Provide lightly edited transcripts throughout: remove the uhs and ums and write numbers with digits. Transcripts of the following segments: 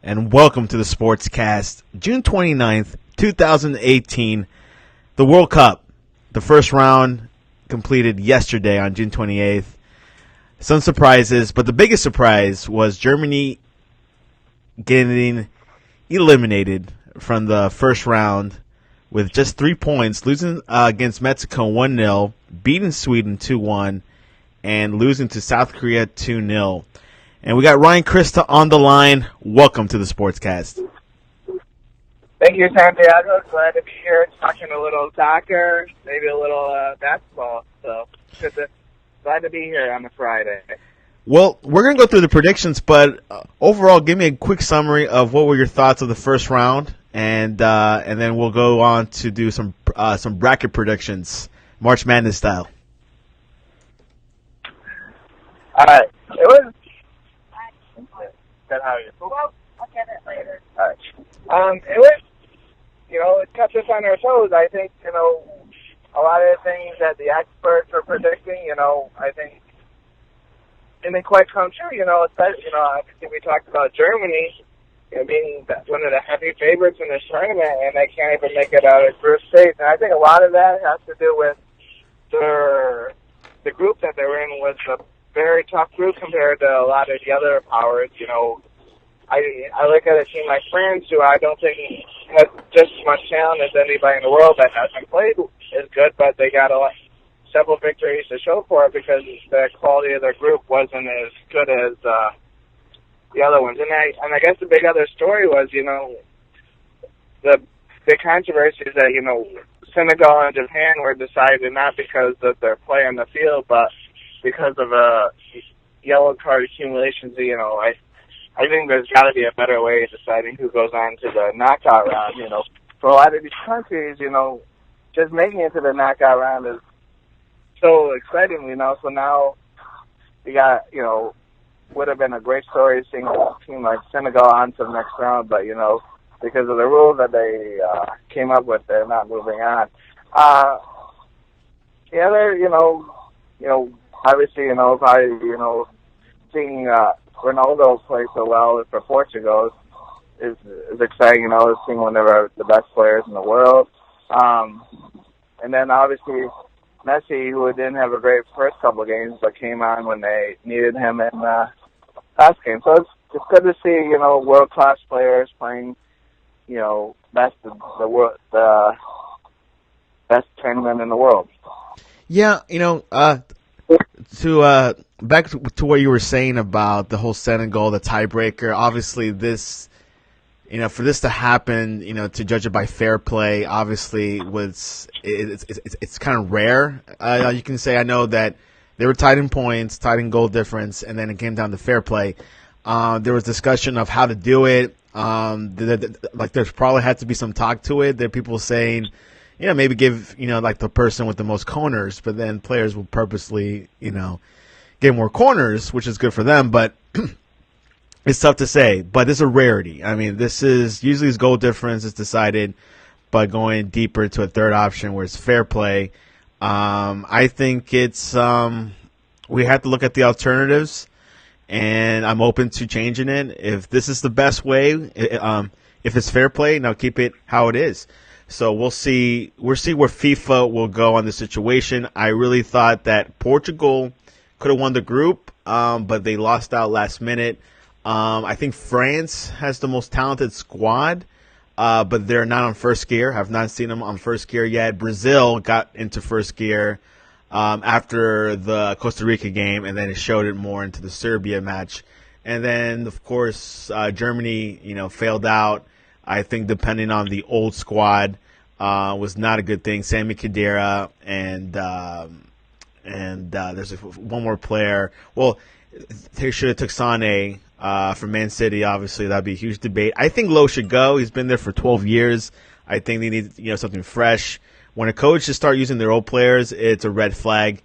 and welcome to the Sportscast. June 29th, 2018, the World Cup. The first round completed yesterday on June 28th. Some surprises, but the biggest surprise was Germany getting eliminated from the first round with just 3 points, losing against Mexico 1-0, beating Sweden 2-1, and losing to South Korea 2-0. And we got Ryan Christa on the line. Welcome to the Sportscast. Thank you, Santiago. Glad to be here talking a little soccer, maybe a little basketball. So glad to be here on a Friday. Well, we're going to go through the predictions, but overall, give me a quick summary of what were your thoughts of the first round, and then we'll go on to do some bracket predictions, March Madness style. All right. It was. Good, how are you? Well, I'll get it later. All right. It was. It kept us on our toes. I think a lot of the things that the experts were predicting. I think. And they quite come true, especially, obviously we talked about Germany, being one of the heavy favorites in this tournament, and they can't even make it out of group stage. And I think a lot of that has to do with the group that they were in was a very tough group compared to a lot of the other powers. I look at a team like France, who I don't think has just as much talent as anybody in the world that hasn't played as good, but they got several victories to show for it because the quality of their group wasn't as good as the other ones. And I guess the big other story was, the big controversy is that, Senegal and Japan were decided not because of their play on the field, but because of yellow card accumulations. I think there's got to be a better way of deciding who goes on to the knockout round. For a lot of these countries, just making it to the knockout round is so exciting, So now we got, would have been a great story seeing a team like Senegal on to the next round, but, because of the rules that they came up with, they're not moving on. The other, obviously, probably, seeing Ronaldo play so well for Portugal is exciting, seeing one of the best players in the world. And then, obviously, Messi, who didn't have a great first couple of games, but came on when they needed him in last game. So it's good to see, world-class players playing, best the best tournament in the world. Yeah, back to what you were saying about the whole Senegal, the tiebreaker. Obviously, this. For this to happen, to judge it by fair play, obviously it's kind of rare. You can say, I know that they were tied in points, tied in goal difference, and then it came down to fair play. There was discussion of how to do it. There's probably had to be some talk to it. There are people saying, maybe give, the person with the most corners, but then players will purposely, get more corners, which is good for them, but it's tough to say, but it's a rarity. I mean, this is usually his goal difference is decided by going deeper to a third option where it's fair play. I think it's we have to look at the alternatives, and I'm open to changing it. If this is the best way, if it's fair play, now keep it how it is. So we'll see. We'll see where FIFA will go on the situation. I really thought that Portugal could have won the group, but they lost out last minute. I think France has the most talented squad, but they're not on first gear. I've not seen them on first gear yet. Brazil got into first gear after the Costa Rica game, and then it showed it more into the Serbia match. And then, of course, Germany, failed out. I think depending on the old squad was not a good thing. Sami Khedira and there's one more player. Well, they should have took Sané. For Man City, obviously, that'd be a huge debate. I think Lowe should go. He's been there for 12 years. I think they need, something fresh. When a coach should start using their old players, it's a red flag.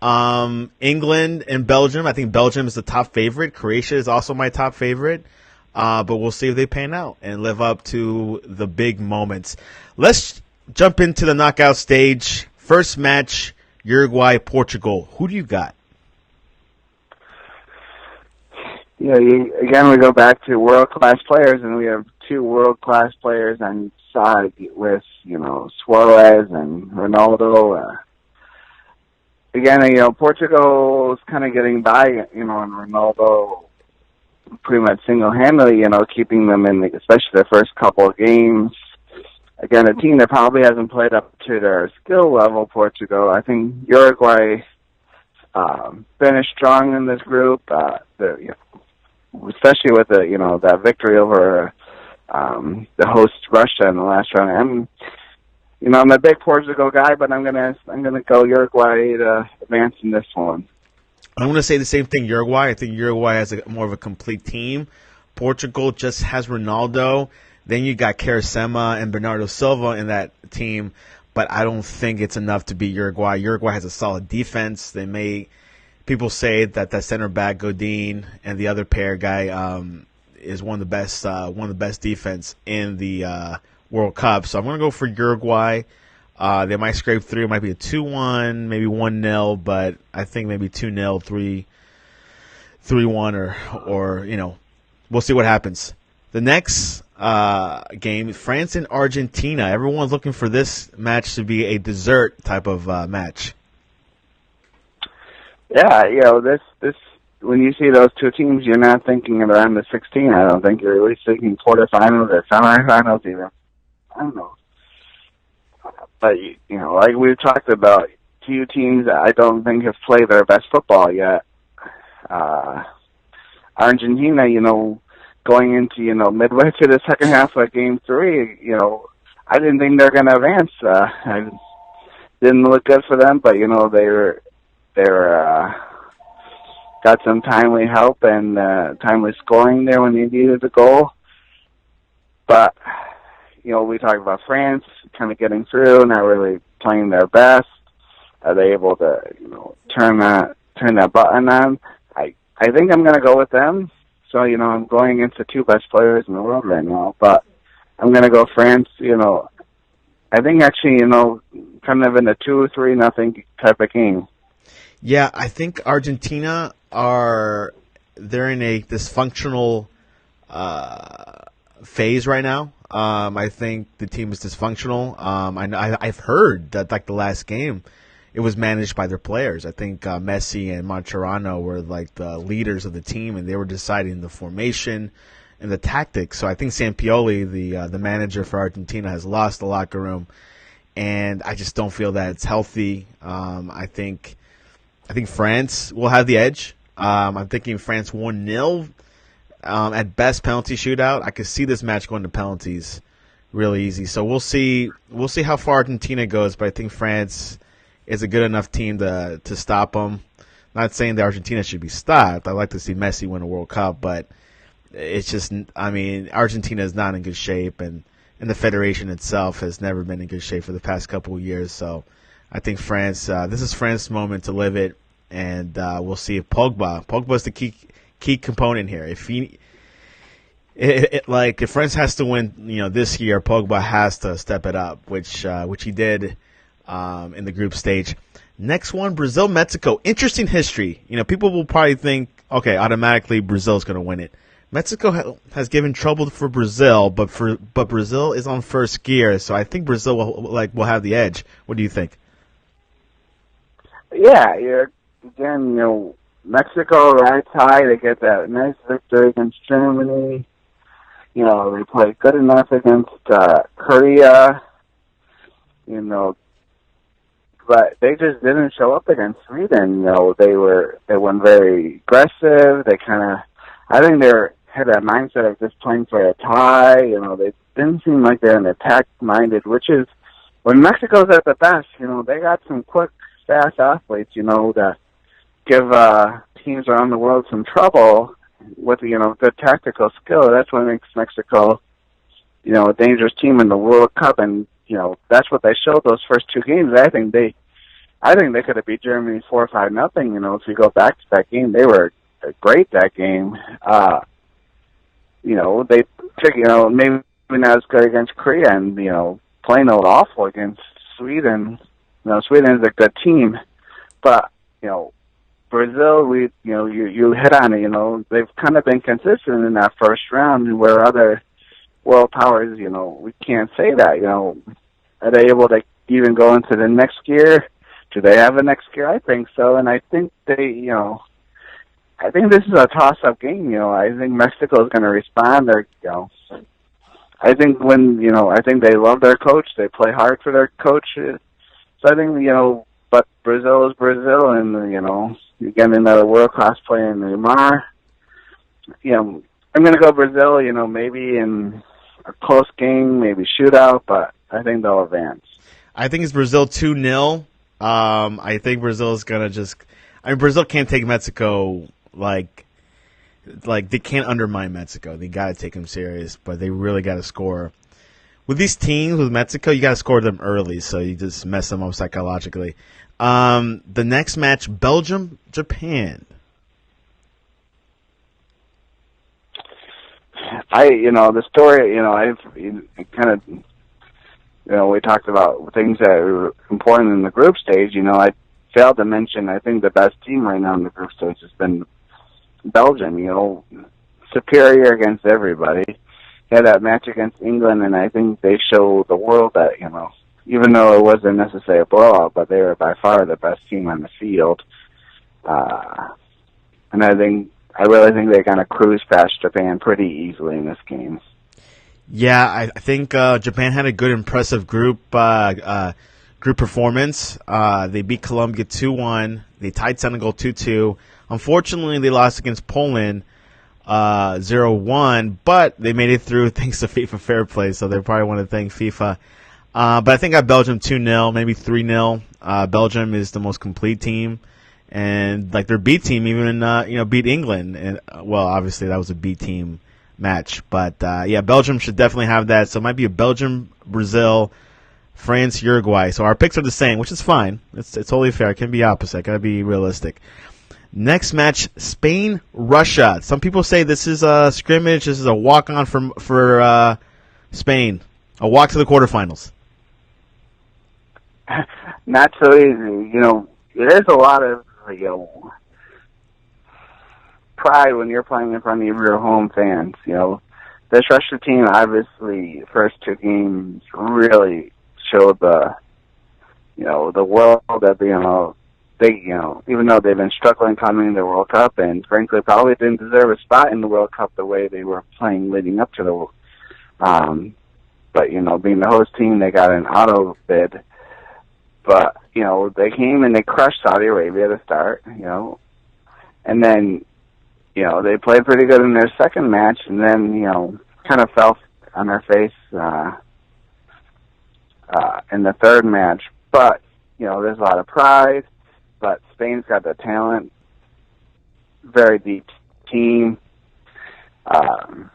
England and Belgium. I think Belgium is the top favorite. Croatia is also my top favorite. But we'll see if they pan out and live up to the big moments. Let's jump into the knockout stage. First match, Uruguay, Portugal. Who do you got? again, we go back to world-class players, and we have two world-class players on each side with, Suarez and Ronaldo. Again, Portugal is kind of getting by, and Ronaldo pretty much single-handedly, keeping them in, especially the first couple of games. Again, a team that probably hasn't played up to their skill level, Portugal. I think Uruguay finished strong in this group, especially with that victory over the host Russia in the last round. I'm a big Portugal guy, but I'm gonna go Uruguay to advance in this one. I'm going to say the same thing, Uruguay. I think Uruguay has more of a complete team. Portugal just has Ronaldo. Then you got Caracema and Bernardo Silva in that team, but I don't think it's enough to beat Uruguay. Uruguay has a solid defense. People say that center back Godin and the other pair guy is one of the best defense in the World Cup. So I'm going to go for Uruguay. They might scrape through. It might be a 2-1, maybe 1-0, but I think maybe 2-0, 3-1, or we'll see what happens. The next game, France and Argentina. Everyone's looking for this match to be a dessert type of match. Yeah, this when you see those two teams, you're not thinking around the 16. I don't think you're really thinking quarterfinals or semifinals even. I don't know. But, like we've talked about, two teams that I don't think have played their best football yet. Argentina, going into, midway through the second half of Game 3, I didn't think they're going to advance. I didn't look good for them, but, they were got some timely help and timely scoring there when they needed the goal. But, we talked about France kind of getting through, not really playing their best. Are they able to, turn that button on? I think I'm going to go with them. So, I'm going against the two best players in the world right now. But I'm going to go France, I think actually, kind of in a 2-3-0 type of game. Yeah, I think Argentina they're in a dysfunctional phase right now. I think the team is dysfunctional. I've heard that like the last game, it was managed by their players. I think Messi and Mascherano were like the leaders of the team, and they were deciding the formation and the tactics. So I think Sampioli, the manager for Argentina, has lost the locker room, and I just don't feel that it's healthy. I think France will have the edge. I'm thinking France 1-0. At best, penalty shootout. I could see this match going to penalties really easy. So we'll see how far Argentina goes, but I think France is a good enough team to stop them. Not saying that Argentina should be stopped. I'd like to see Messi win a World Cup, but it's just, Argentina is not in good shape, and the federation itself has never been in good shape for the past couple of years. So I think France, this is France's moment to live it, and we'll see if Pogba's the key component here. If France has to win, this year, Pogba has to step it up, which he did in the group stage. Next one, Brazil, Mexico. Interesting history. People will probably think, okay, automatically Brazil's going to win it. Mexico has given trouble for Brazil, but Brazil is on first gear, so I think Brazil will have the edge. What do you think? Yeah, again, Mexico right high. They get that nice victory against Germany. They played good enough against Korea. But they just didn't show up against Sweden. They weren't very aggressive. I think they had that mindset of just playing for a tie. They didn't seem like they're an attack-minded, which is when Mexico's at the best. They got some quick, fast athletes. That give teams around the world some trouble with good tactical skill. That's what makes Mexico, a dangerous team in the World Cup, and that's what they showed those first two games. I think they could have beat Germany 4-5-0. If you go back to that game, they were great that game. They maybe not as good against Korea, and playing out awful against Sweden. Sweden is a good team, but Brazil, you hit on it. They've kind of been consistent in that first round, where other world powers, we can't say that. Are they able to even go into the next gear? Do they have a next gear? I think so, and I think I think this is a toss-up game. I think Mexico is going to respond. I think I think they love their coach. They play hard for their coach. So I think, but Brazil is Brazil, and, you get another world-class player in Neymar. I'm going to go Brazil, maybe in a close game, maybe shootout, but I think they'll advance. I think it's Brazil 2-0. I think Brazil is going to Brazil can't take Mexico like they can't undermine Mexico. They got to take them serious, but they really got to score. With these teams, with Mexico, you got to score them early, so you just mess them up psychologically. The next match, Belgium, Japan. The story, I've kind of, we talked about things that are important in the group stage. I failed to mention, I think the best team right now in the group stage has been Belgium, superior against everybody. Had that match against England, and I think they show the world that, even though it wasn't necessarily a blowout, but they were by far the best team on the field. And I really think they're going to cruise past Japan pretty easily in this game. Yeah, I think Japan had a good, impressive group performance. They beat Colombia 2-1. They tied Senegal 2-2. Unfortunately, they lost against Poland 0-1, but they made it through thanks to FIFA Fair Play, so they probably want to thank FIFA. But I think I got Belgium 2-0, maybe 3-0. Belgium is the most complete team, and their B team even beat England. And obviously that was a B team match, but Belgium should definitely have that. So it might be a Belgium, Brazil, France, Uruguay. So our picks are the same, which is fine. It's totally fair. It can be opposite. Gotta be realistic. Next match, Spain, Russia. Some people say this is a scrimmage. This is a walk-on for Spain. A walk to the quarterfinals. Not so easy. There's a lot of pride when you're playing in front of your home fans. This Russia team, obviously, first two games really showed the world that they, even though they've been struggling coming in the World Cup, and frankly probably didn't deserve a spot in the World Cup the way they were playing leading up to the but, being the host team, they got an auto bid. But, they came and they crushed Saudi Arabia to start, and then, they played pretty good in their second match, and then, kind of fell on their face in the third match. But, there's a lot of pride. But Spain's got the talent, very deep team. I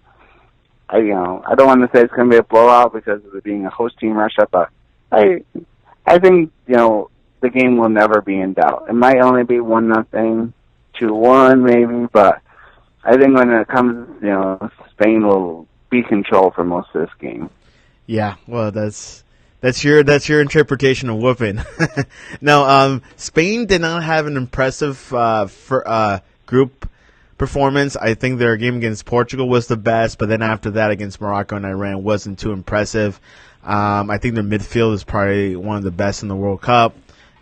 don't want to say it's going to be a blowout because of it being a host team Russia, but I think the game will never be in doubt. It might only be 1-0, 2-1 maybe, but I think when it comes, Spain will be control for most of this game. Yeah, well, that's your interpretation of whooping. No, Spain did not have an impressive group performance. I think their game against Portugal was the best, but then after that against Morocco and Iran wasn't too impressive. I think their midfield is probably one of the best in the World Cup.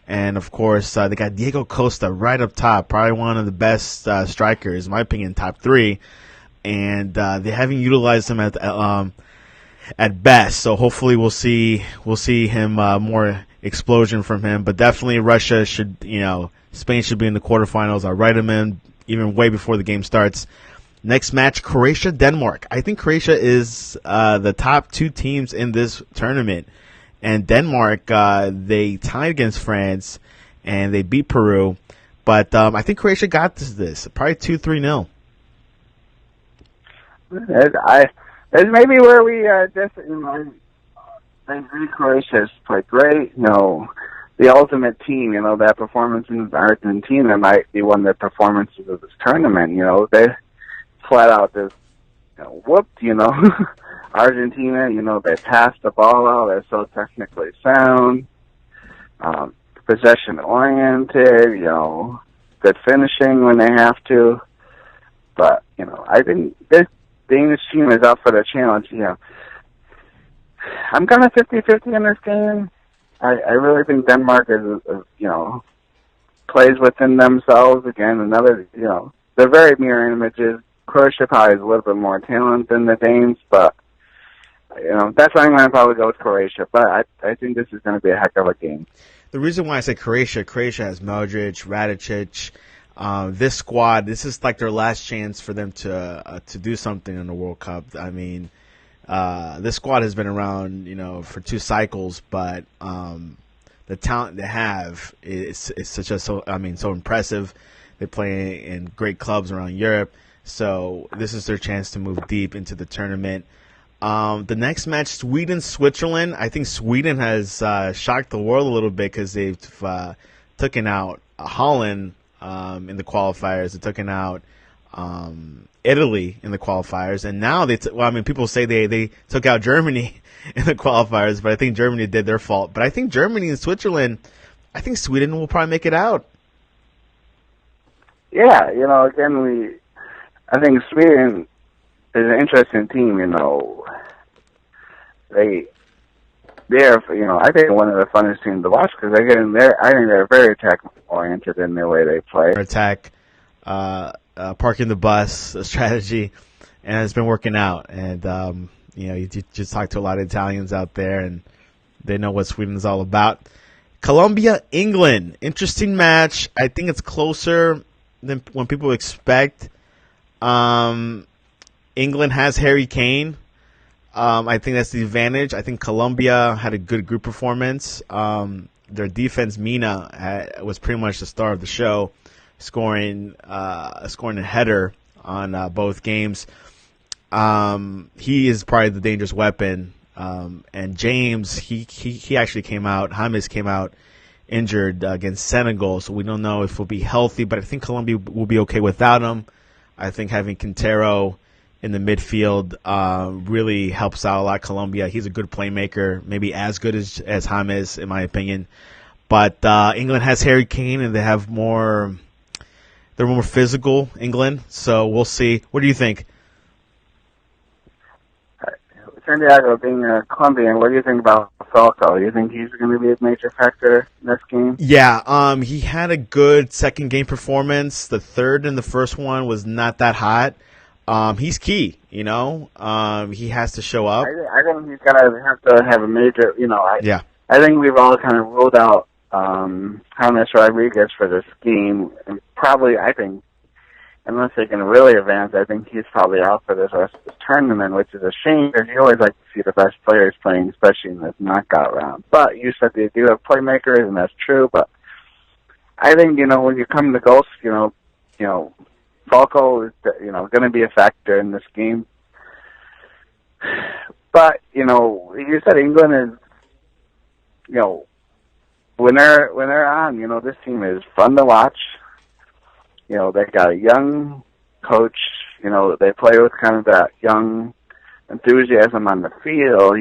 And, of course, they got Diego Costa right up top, probably one of the best strikers, in my opinion, top three. And they haven't utilized him at best. So hopefully we'll see him more explosion from him. But definitely Russia should, Spain should be in the quarterfinals. I'll write them in even way before the game starts. Next match, Croatia, Denmark. I think Croatia is the top two teams in this tournament. And Denmark, they tied against France, and they beat Peru. But I think Croatia got this. Probably 2-3-0. It's maybe where we just, I agree Croatia's played great. The ultimate team, that performance in Argentina might be one of the performances of this tournament. They flat out just whooped, Argentina, they passed the ball out. They're so technically sound, possession-oriented, good finishing when they have to. But, I think the Danish team is up for the challenge. I'm kind of 50-50 in this game. I really think Denmark is, plays within themselves. Again, another, they're very mirror images. Croatia probably has a little bit more talent than the Danes, but, that's why I'm going to probably go with Croatia. But I think this is going to be a heck of a game. The reason why I say Croatia has Modric, Radicic. This squad, this is like their last chance for them to do something in the World Cup. I mean, this squad has been around, for 2 cycles, but the talent they have is so impressive. They play in great clubs around Europe, so this is their chance to move deep into the tournament. The next match, Sweden-Switzerland. I think Sweden has shocked the world a little bit because they've taken out Holland in the qualifiers. They've taken out Italy in the qualifiers, and now people say they took out Germany in the qualifiers, but I think Germany did their fault. But I think Germany and Switzerland, I think Sweden will probably make it out. Yeah, again, I think Sweden is an interesting team. They're I think one of the funnest teams to watch because I think they're very attack oriented in the way they play. Attack, parking the bus strategy, and it's been working out. And you just talk to a lot of Italians out there, and they know what Sweden is all about. Colombia, England, interesting match. I think it's closer than when people expect. England has Harry Kane. I think that's the advantage. I think Colombia had a good group performance. Their defense, Mina, was pretty much the star of the show, scoring a header on both games. He is probably the dangerous weapon. And James, he actually came out. James came out injured against Senegal, so we don't know if he'll be healthy. But I think Colombia will be okay without him. I think having Quintero in the midfield really helps out a lot. Colombia, he's a good playmaker, maybe as good as James, in my opinion. But England has Harry Kane, and they're more physical, England. So we'll see. What do you think? Santiago, being a Colombian, what do you think about Falco? Do you think he's going to be a major factor in this game? Yeah, he had a good second game performance. The third and the first one was not that hot. He's key, he has to show up. I think he's going to have to have a major, I think we've all kind of ruled out James Rodriguez for this game. And probably, I think, unless they can really advance, I think he's probably out for this rest of the tournament, which is a shame because you always like to see the best players playing, especially in this knockout round. But you said they do have playmakers, and that's true. But I think, when you come to goals, Falco is, going to be a factor in this game. But, you said England is, when they're on, this team is fun to watch. They got a young coach. They play with kind of that young enthusiasm on the field.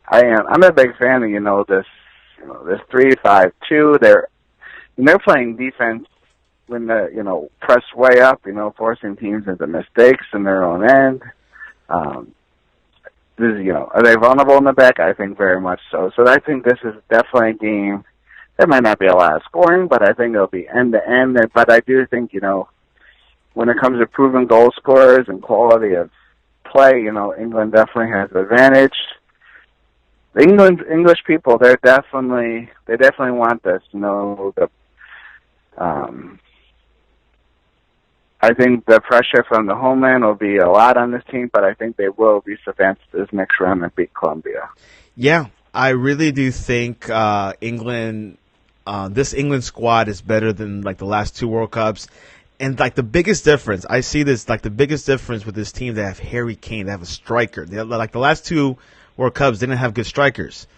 I'm a big fan of this 3-5-2. They're playing defense when the press way up. Forcing teams into mistakes in their own end. Are they vulnerable in the back? I think very much so. So I think this is definitely a game. There might not be a lot of scoring, but I think it'll be end-to-end. But I do think, when it comes to proven goal scorers and quality of play, England definitely has the advantage. The English people, they definitely want this. I think the pressure from the homeland will be a lot on this team, but I think they will reach advance to this next round and beat Colombia. Yeah, I really do think England. This England squad is better than the last 2 World Cups. And the biggest difference, I see this the biggest difference with this team, they have Harry Kane, they have a striker. They have, the last 2 World Cups didn't have good strikers.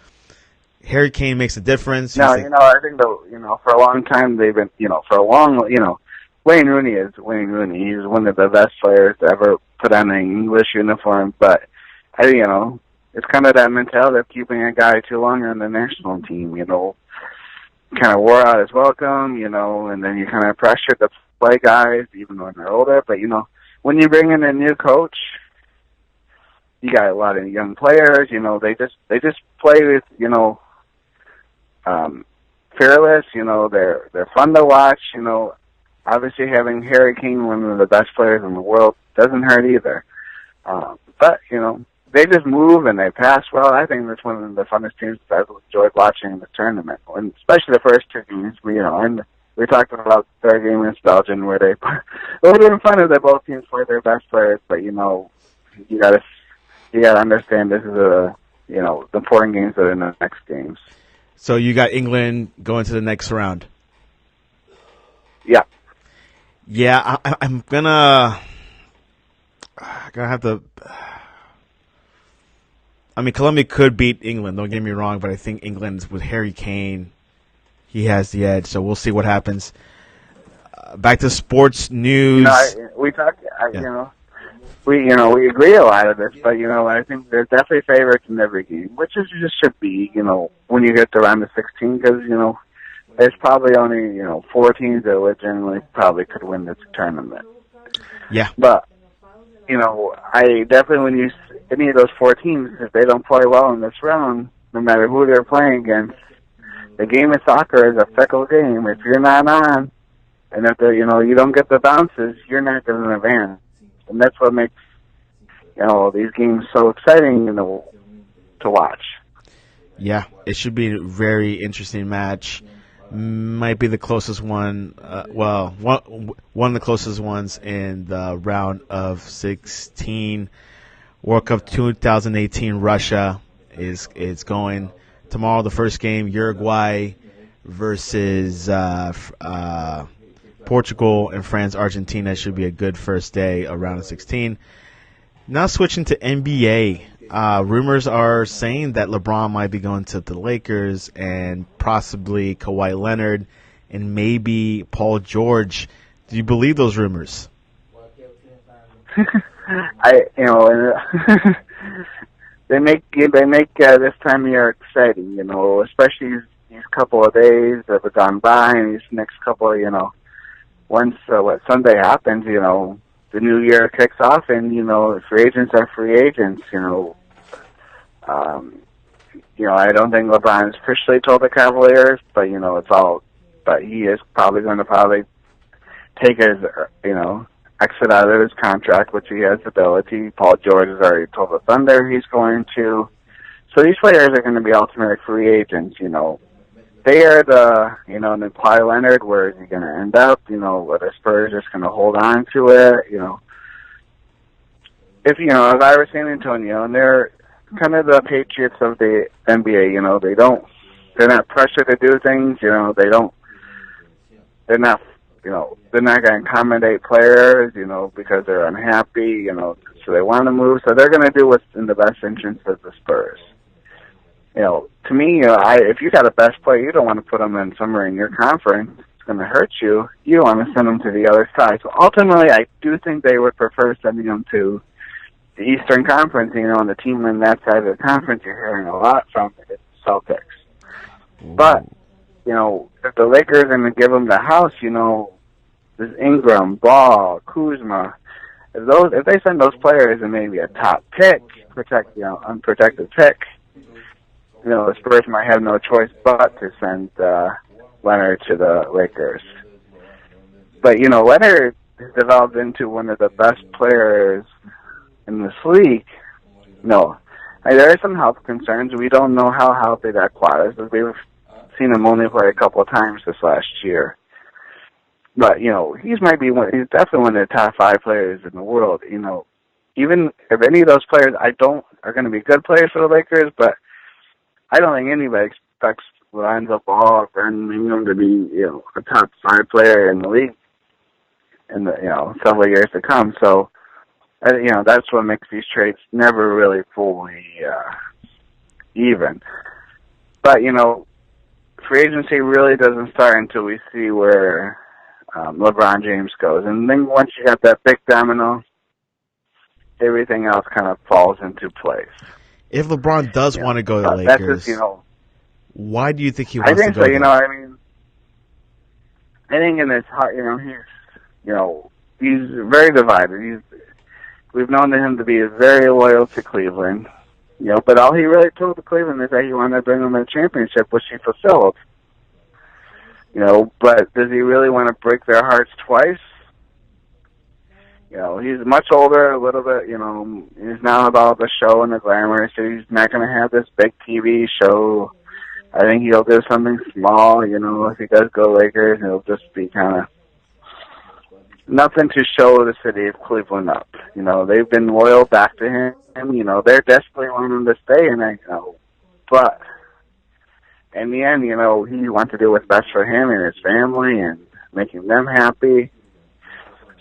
Harry Kane makes a difference. No, I think for a long time they've been, Wayne Rooney is Wayne Rooney. He's one of the best players to ever put on an English uniform, but it's kind of that mentality of keeping a guy too long on the national team, kind of wore out his welcome, and then you kind of pressured to play guys even when they're older. But when you bring in a new coach, you got a lot of young players. They just play with fearless. They're fun to watch. Obviously having Harry Kane, one of the best players in the world, doesn't hurt either. But they just move and they pass well. I think that's one of the funnest teams that I've enjoyed watching in the tournament, and especially the first two games. And we talked about the third game against Belgium, where it would have been fun if they both teams played their best players. But you gotta understand this is the important games that are in the next games. So you got England going to the next round. Yeah. Yeah, I'm gonna have to. I mean, Colombia could beat England. Don't get me wrong, but I think England with Harry Kane, he has the edge. So we'll see what happens. Back to sports news. We talked. We agree a lot of this, but I think there's definitely favorites in every game, which is just should be. When you get to round of 16, because there's probably only 4 teams that legitimately probably could win this tournament. Yeah. But I definitely any of those 4 teams, if they don't play well in this round, no matter who they're playing against, the game of soccer is a fickle game. If you're not on, and if you don't get the bounces, you're not going to advance. And that's what makes these games so exciting to watch. Yeah, it should be a very interesting match. Might be the closest one. One of the closest ones in the round of 16. World Cup 2018 Russia is going tomorrow. The first game, Uruguay versus Portugal, and France Argentina should be a good first day of round of 16. Now switching to NBA. Rumors are saying that LeBron might be going to the Lakers, and possibly Kawhi Leonard, and maybe Paul George. Do you believe those rumors? They make this time of year exciting, especially these couple of days that have gone by, and these next couple of, once Sunday happens, the new year kicks off, and free agents are free agents. I don't think LeBron's officially told the Cavaliers, but it's all. But he is probably going to take his exit out of his contract, which he has the ability. Paul George has already told the Thunder he's going to. So these players are going to be ultimate free agents. They are the and then Kawhi Leonard, where is he going to end up? Are the Spurs just going to hold on to it? If I were San Antonio, and they're kind of the Patriots of the NBA, they're not pressured to do things, they're not going to accommodate players, because they're unhappy, so they want to move, so they're going to do what's in the best interest of the Spurs. To me, if you got a best player, you don't want to put them in somewhere in your conference. It's going to hurt you. You want to send them to the other side. So ultimately, I do think they would prefer sending them to the Eastern Conference, and the team on that side of the conference you're hearing a lot from is Celtics. But, if the Lakers are going to give them the house, there's Ingram, Ball, Kuzma. If they send those players and maybe a top pick, unprotected pick, the Spurs might have no choice but to send Leonard to the Lakers. But, Leonard has developed into one of the best players in this league. No. There are some health concerns. We don't know how healthy that quad is. We've seen him only play a couple of times this last year. But, he's definitely one of the top 5 players in the world. Even if any of those players are going to be good players for the Lakers, but I don't think anybody expects Lonzo Ball or Brandon Ingram to be, a top 5 player in the league in the, several years to come. So, that's what makes these trades never really fully even. But, free agency really doesn't start until we see where LeBron James goes. And then once you got that big domino, everything else kind of falls into place. If LeBron does want to go to the Lakers, that's just, why do you think he wants to go so, there? I think in his heart, he's very divided. We've known him to be very loyal to Cleveland, but all he really told to Cleveland is that he wanted to bring them a championship, which he fulfilled. But does he really want to break their hearts twice? He's much older, a little bit, he's not about the show and the glamour, so he's not going to have this big TV show. I think he'll do something small, if he does go Lakers, it'll just be kind of nothing to show the city of Cleveland up. They've been loyal back to him, they're desperately wanting him to stay, but in the end, he wants to do what's best for him and his family and making them happy.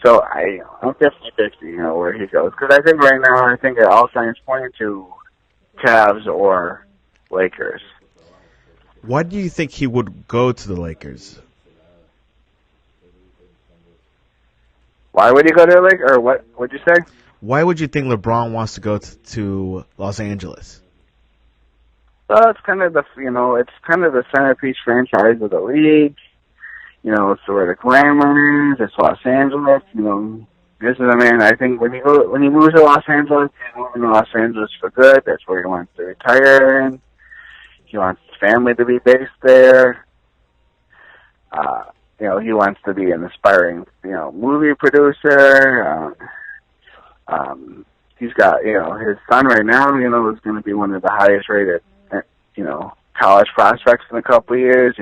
So I'm 50-50, where he goes. Because I think right now, all signs pointing to Cavs or Lakers. Why do you think he would go to the Lakers? Why would he go to the Lakers? Or what would you say? Why would you think LeBron wants to go to Los Angeles? Well, it's kind of the centerpiece franchise of the league. It's where the glamour is. It's Los Angeles. This is a man. I think when he moves to Los Angeles, he's moving to Los Angeles for good. That's where he wants to retire in. He wants his family to be based there. He wants to be an aspiring, movie producer. He's got, his son right now, is going to be one of the highest rated, college prospects in a couple of years.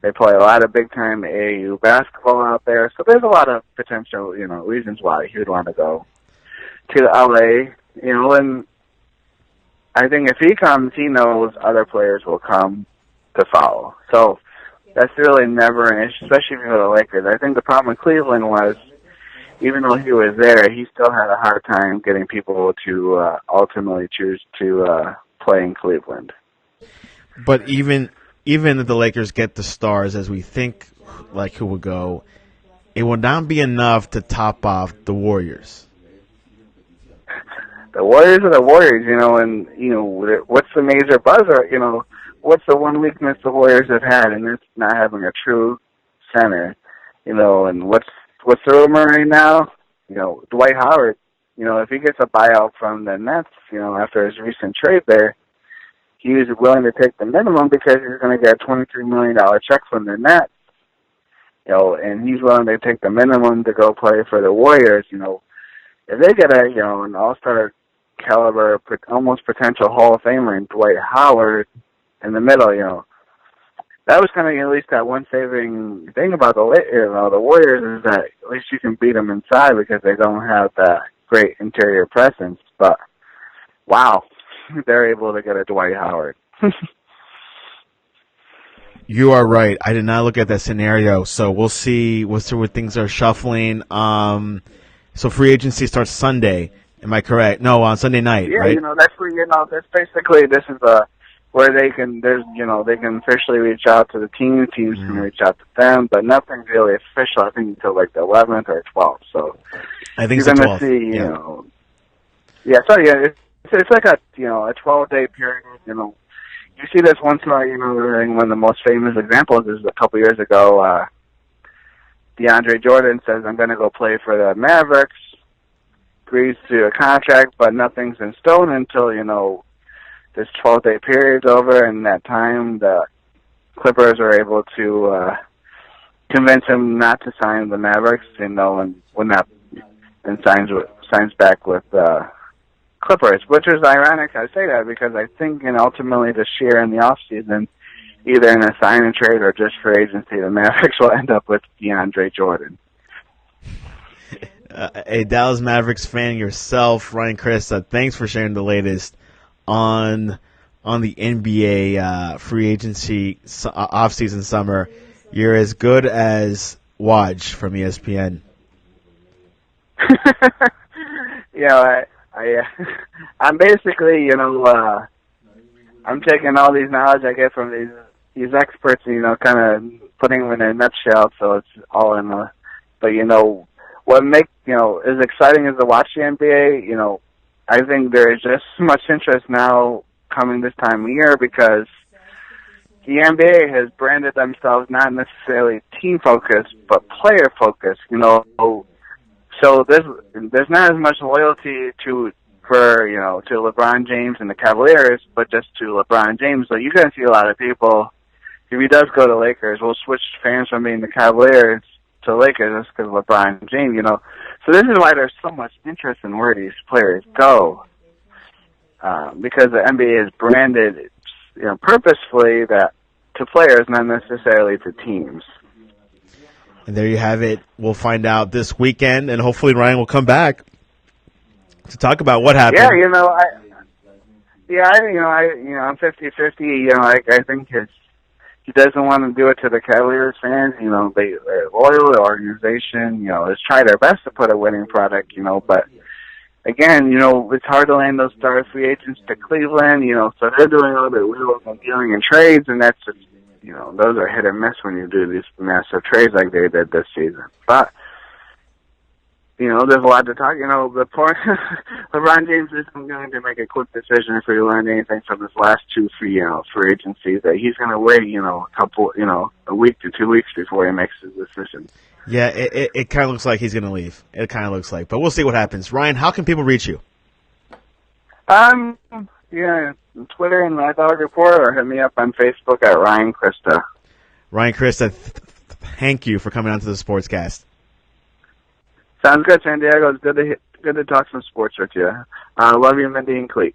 They play a lot of big-time AAU basketball out there. So there's a lot of potential, reasons why he would want to go to L.A., and I think if he comes, he knows other players will come to follow. So that's really never an issue, especially if you go to the Lakers. I think the problem with Cleveland was, even though he was there, he still had a hard time getting people to ultimately choose to play in Cleveland. But even if the Lakers get the stars as we think, like who would go, it will not be enough to top off the Warriors. The Warriors are the Warriors, and what's the major buzzer? What's the one weakness the Warriors have had, and it's not having a true center. And what's the rumor right now? Dwight Howard. If he gets a buyout from the Nets, after his recent trade there, he was willing to take the minimum because he's going to get a $23 million check from the Nets. And he's willing to take the minimum to go play for the Warriors. If they get an all-star caliber, almost potential Hall of Famer in Dwight Howard in the middle, that was kind of at least that one saving thing about the Warriors is that at least you can beat them inside because they don't have that great interior presence. But wow, they're able to get a Dwight Howard. You are right. I did not look at that scenario, so we'll see where things are shuffling. So free agency starts Sunday. Am I correct? No, on Sunday night, right? Yeah, that's where that's basically this is where they can they can officially reach out to the team. Teams can reach out to them, but nothing's really official. I think until like the 11th or 12th. So I think you're it's the going 12th. See, it's like a 12-day period. You see this once in a while. One of the most famous examples is a couple years ago. DeAndre Jordan says, "I'm going to go play for the Mavericks." Agrees to a contract, but nothing's in stone until this 12-day period's over, and that time the Clippers are able to convince him not to sign the Mavericks, and signs back with Clippers, which is ironic. I say that because I think, ultimately this year in the off season, either in a sign and trade or just free agency, the Mavericks will end up with DeAndre Jordan. A Dallas Mavericks fan yourself, Ryan Christa, thanks for sharing the latest on the NBA free agency off-season summer. You're as good as Waj from ESPN. I'm basically, I'm taking all these knowledge I get from these experts, kind of putting them in a nutshell, so it's all in the. But what makes as exciting as to watch the NBA, I think there is just so much interest now coming this time of year because the NBA has branded themselves not necessarily team focused, but player focused. So there's not as much loyalty to LeBron James and the Cavaliers, but just to LeBron James. So you're gonna see a lot of people, if he does go to Lakers, will switch fans from being the Cavaliers to Lakers just because of LeBron James. So this is why there's so much interest in where these players go, because the NBA is branded, purposefully that to players, not necessarily to teams. And there you have it. We'll find out this weekend, and hopefully Ryan will come back to talk about what happened. Yeah, I'm 50-50. I think he doesn't want to do it to the Cavaliers fans. They're loyal to the organization. Let's try their best to put a winning product. But again, it's hard to land those star free agents to Cleveland. So they're doing all the wheels and dealing in trades, and that's just, those are hit or miss when you do these massive trades like they did this season. But there's a lot to talk. The point, LeBron James isn't going to make a quick decision if he learned anything from his last two free agencies. That he's going to wait, a week to 2 weeks before he makes his decision. Yeah, it kind of looks like he's going to leave. It kind of looks like, but we'll see what happens. Ryan, how can people reach you? Twitter and My Dog Report, or hit me up on Facebook at Ryan Christa. Ryan Christa, thank you for coming on to the Sportscast. Sounds good, Santiago. It's good to talk some sports with you. Love you, Mindy and Cleet.